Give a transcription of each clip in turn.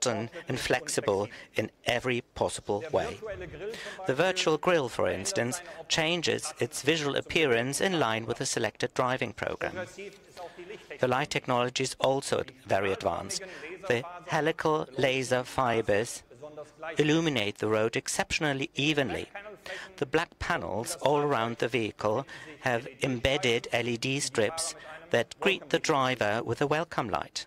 modern and flexible in every possible way. The virtual grille, for instance, changes its visual appearance in line with the selected driving program. The light technology is also very advanced. The helical laser fibers illuminate the road exceptionally evenly. The black panels all around the vehicle have embedded LED strips that greet the driver with a welcome light.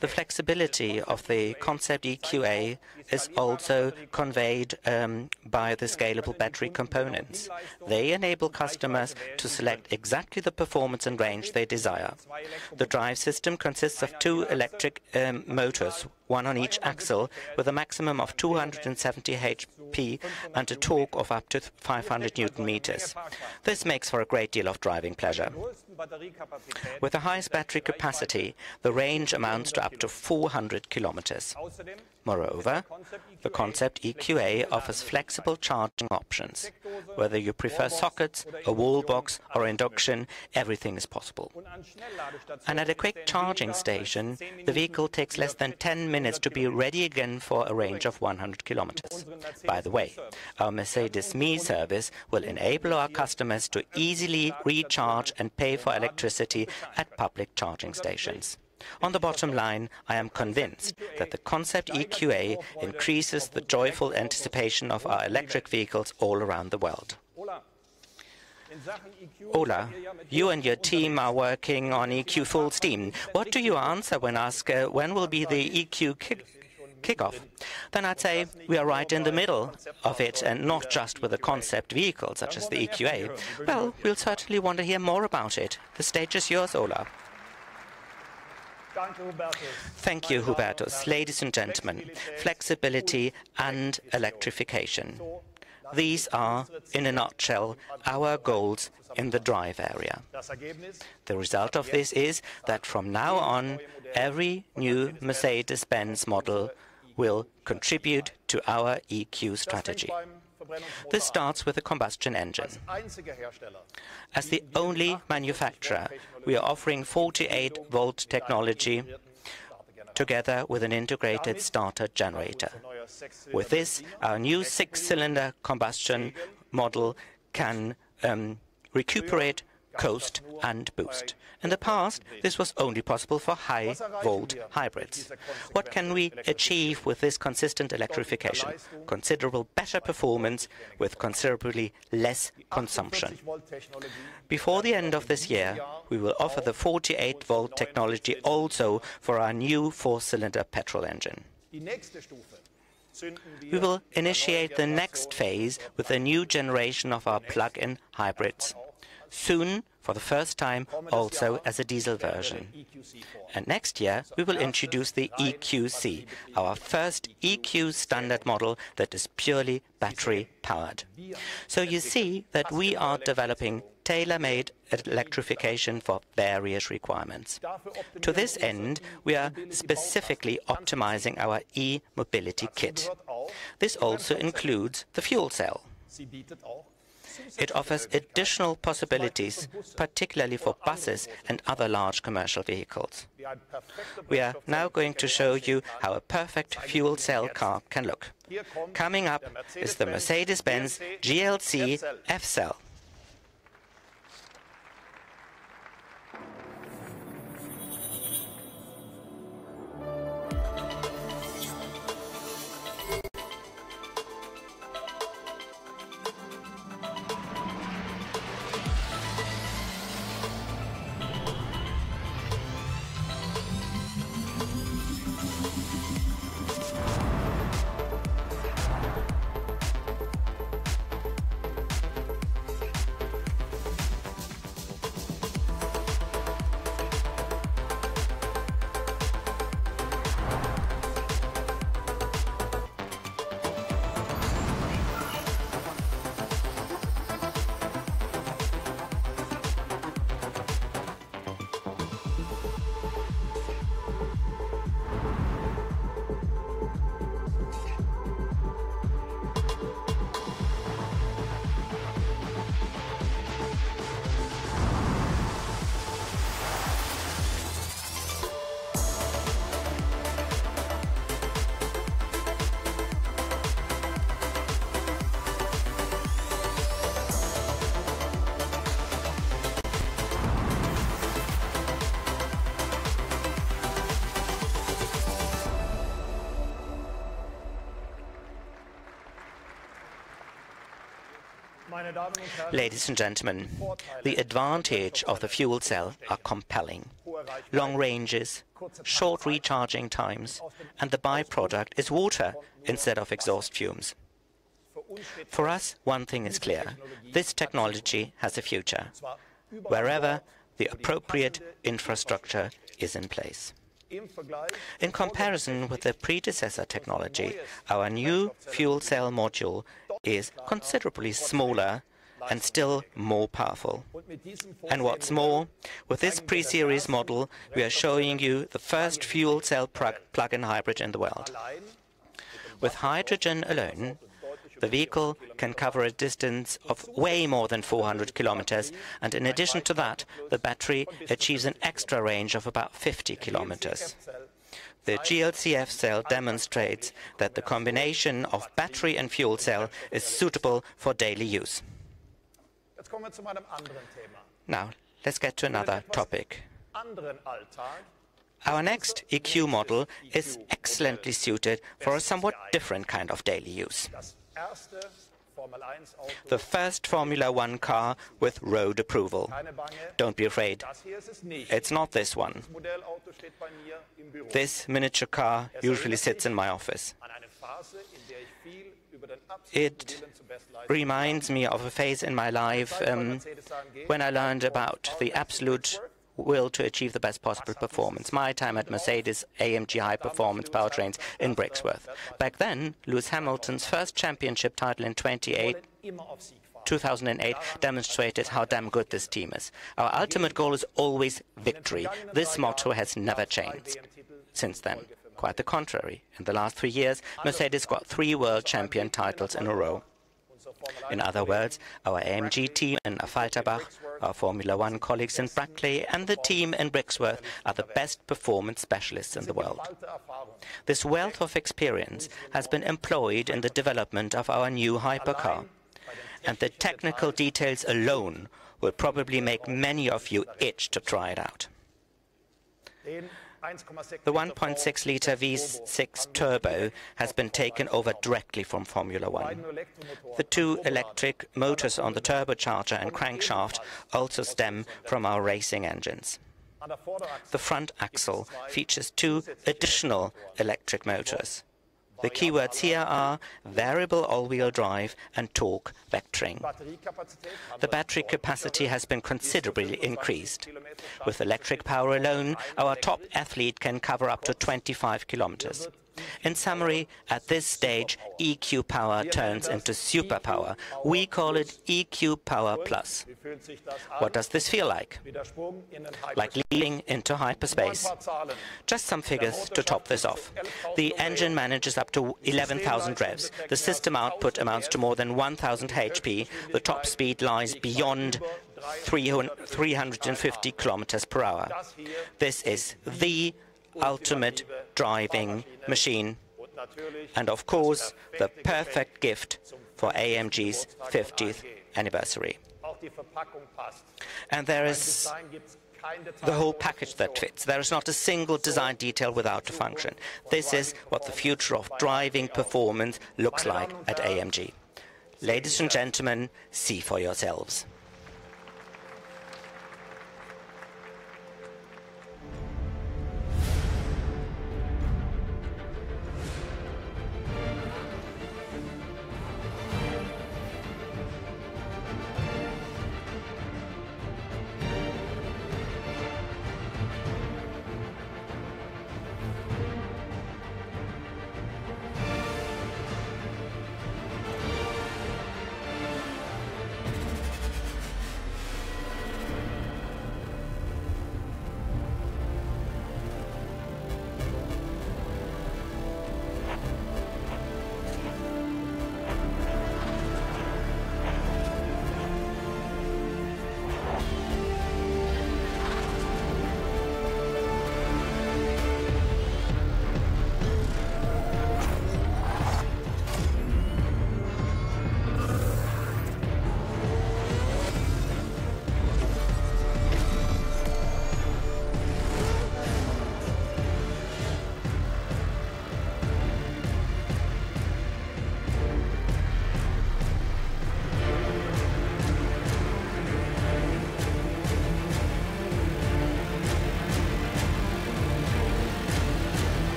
The flexibility of the concept EQA is also conveyed by the scalable battery components. They enable customers to select exactly the performance and range they desire. The drive system consists of two electric motors, one on each axle, with a maximum of 270 HP and a torque of up to 500 Newton meters. This makes for a great deal of driving pleasure. With the highest battery capacity, the range amounts to up to 400 kilometers. Moreover, the concept EQA offers flexible charging options. Whether you prefer sockets, a wall box or induction, everything is possible. And at a quick charging station, the vehicle takes less than 10 minutes to be ready again for a range of 100 kilometers. By the way, our Mercedes-Me service will enable our customers to easily recharge and pay for electricity at public charging stations. On the bottom line, I am convinced that the concept EQA increases the joyful anticipation of our electric vehicles all around the world. Ola, you and your team are working on EQ full steam. What do you answer when asked when will be the EQ kickoff? Then I'd say we are right in the middle of it, and not just with a concept vehicle such as the EQA. Well, we'll certainly want to hear more about it. The stage is yours, Ola. Thank you, Hubertus. Ladies and gentlemen, flexibility and electrification. These are, in a nutshell, our goals in the drive area. The result of this is that from now on, every new Mercedes-Benz model will contribute to our EQ strategy. This starts with a combustion engine. As the only manufacturer, we are offering 48-volt technology together with an integrated starter generator. With this, our new 6-cylinder combustion model can recuperate, coast and boost. In the past, this was only possible for high-volt hybrids. What can we achieve with this consistent electrification? Considerable better performance with considerably less consumption. Before the end of this year, we will offer the 48-volt technology also for our new 4-cylinder petrol engine. We will initiate the next phase with a new generation of our plug-in hybrids. Soon, for the first time, also as a diesel version. And next year, we will introduce the EQC, our first EQ standard model that is purely battery-powered. So you see that we are developing tailor-made electrification for various requirements. To this end, we are specifically optimizing our e-mobility kit. This also includes the fuel cell. It offers additional possibilities, particularly for buses and other large commercial vehicles. We are now going to show you how a perfect fuel cell car can look. Coming up is the Mercedes-Benz GLC F-Cell. Ladies and gentlemen, the advantage of the fuel cell are compelling. Long ranges, short recharging times, and the byproduct is water instead of exhaust fumes. For us, one thing is clear. This technology has a future, wherever the appropriate infrastructure is in place. In comparison with the predecessor technology, our new fuel cell module is considerably smaller and still more powerful. And what's more, with this pre-series model, we are showing you the first fuel cell plug-in hybrid in the world. With hydrogen alone, the vehicle can cover a distance of way more than 400 kilometers, and in addition to that, the battery achieves an extra range of about 50 kilometers. The GLCF cell demonstrates that the combination of battery and fuel cell is suitable for daily use. Now, let's get to another topic. Our next EQ model is excellently suited for a somewhat different kind of daily use. The first Formula One car with road approval. Don't be afraid, it's not this one. This miniature car usually sits in my office. It reminds me of a phase in my life when I learned about the absolute will to achieve the best possible performance. My time at Mercedes AMG high-performance powertrains in Brixworth. Back then, Lewis Hamilton's first championship title in 2008 demonstrated how damn good this team is. Our ultimate goal is always victory. This motto has never changed since then. Quite the contrary. In the last 3 years, Mercedes got 3 world champion titles in a row. In other words, our AMG team in Affalterbach, our Formula One colleagues in Brackley, and the team in Brixworth are the best performance specialists in the world. This wealth of experience has been employed in the development of our new hypercar, and the technical details alone will probably make many of you itch to try it out. The 1.6-litre V6 turbo has been taken over directly from Formula One. The 2 electric motors on the turbocharger and crankshaft also stem from our racing engines. The front axle features 2 additional electric motors. The keywords here are variable all-wheel drive and torque vectoring. The battery capacity has been considerably increased. With electric power alone, our top athlete can cover up to 25 kilometers. In summary, at this stage, EQ power turns into superpower. We call it EQ Power Plus. What does this feel like? Like leaping into hyperspace. Just some figures to top this off. The engine manages up to 11,000 revs. The system output amounts to more than 1,000 HP. The top speed lies beyond 350 kilometers per hour. This is the ultimate driving machine, and of course the perfect gift for AMG's 50th anniversary. And there is the whole package that fits. There is not a single design detail without a function. This is what the future of driving performance looks like at AMG. Ladies and gentlemen, see for yourselves.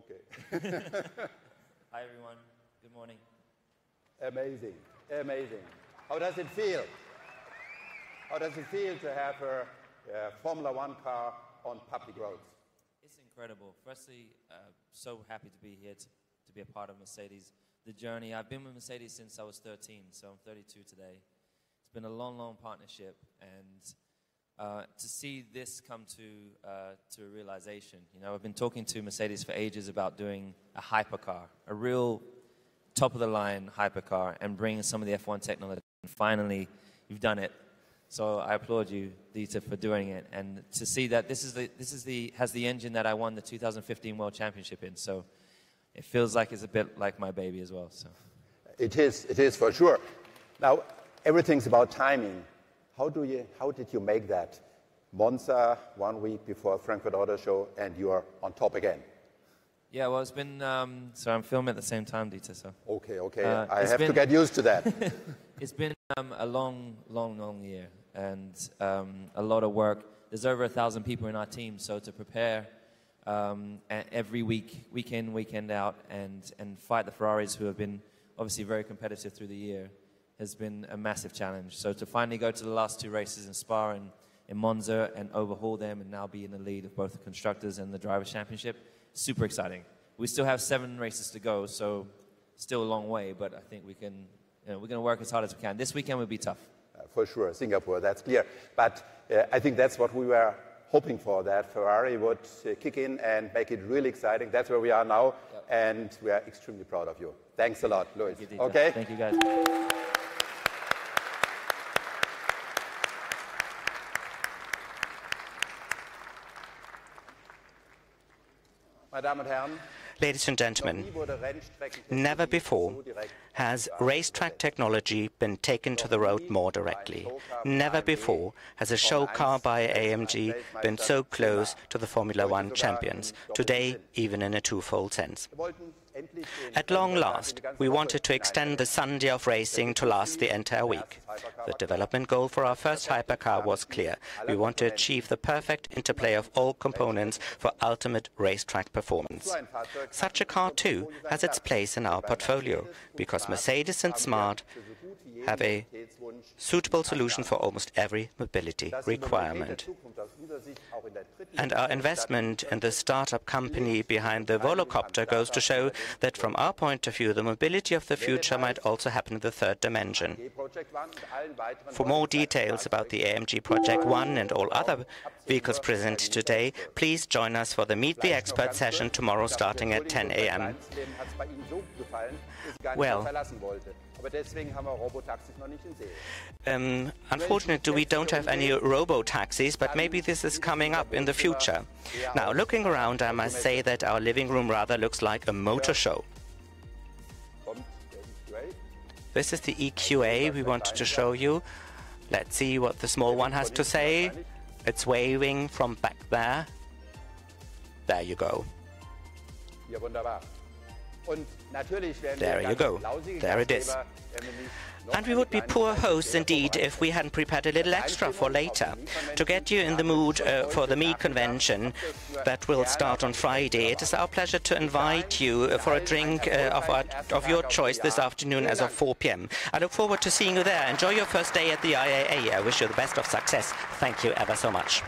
Okay. Hi, everyone. Good morning. Amazing, amazing. How does it feel? How does it feel to have a Formula One car on public roads? It's incredible. Firstly, so happy to be here to be a part of Mercedes. The journey, I've been with Mercedes since I was 13, so I'm 32 today. It's been a long, long partnership, and to see this come to a realization. You know, I've been talking to Mercedes for ages about doing a hypercar, a real top-of-the-line hypercar, and bringing some of the F1 technology. And finally, you've done it. So I applaud you, Dieter, for doing it, and to see that this has the engine that I won the 2015 World Championship in. So it feels like it's a bit like my baby as well. So it is for sure. Now everything's about timing. How did you make that? Monza 1 week before Frankfurt Auto Show, and you are on top again. Yeah, well, it's been so I'm filming at the same time, Dieter. So okay, I have to get used to that. It's been a long, long, long year, and a lot of work. There's over 1,000 people in our team, so to prepare every week, week in, weekend out, and fight the Ferraris, who have been obviously very competitive through the year, has been a massive challenge. So to finally go to the last 2 races in Spa and in Monza and overhaul them, and now be in the lead of both the Constructors and the Drivers' Championship, super exciting. We still have 7 races to go, so still a long way, but I think we can, we're going to work as hard as we can. This weekend will be tough. For sure, Singapore, that's clear. But I think that's what we were hoping for, that Ferrari would kick in and make it really exciting. That's where we are now, and we are extremely proud of you. Thanks a lot, Louis. Thank you, okay? Thank you, guys. Ladies and gentlemen, never before has racetrack technology been taken to the road more directly. Never before has a show car by AMG been so close to the Formula One champions, today even in a twofold sense. At long last, we wanted to extend the Sunday of racing to last the entire week. The development goal for our first hypercar was clear. We want to achieve the perfect interplay of all components for ultimate racetrack performance. Such a car, too, has its place in our portfolio, because Mercedes and Smart have a suitable solution for almost every mobility requirement. And our investment in the startup company behind the Volocopter goes to show that from our point of view, the mobility of the future might also happen in the third dimension. For more details about the AMG Project One and all other vehicles presented today, please join us for the Meet the Expert session tomorrow starting at 10 a.m. Well, unfortunately, we don't have any robo-taxis, but maybe this is coming up in the future. Now, looking around, I must say that our living room rather looks like a motor show. This is the EQA we wanted to show you. Let's see what the small one has to say. It's waving from back there. There you go. There you go. There it is. And we would be poor hosts indeed if we hadn't prepared a little extra for later. To get you in the mood for the Me convention that will start on Friday, it is our pleasure to invite you for a drink of your choice this afternoon as of 4 p.m. I look forward to seeing you there. Enjoy your first day at the IAA. I wish you the best of success. Thank you ever so much.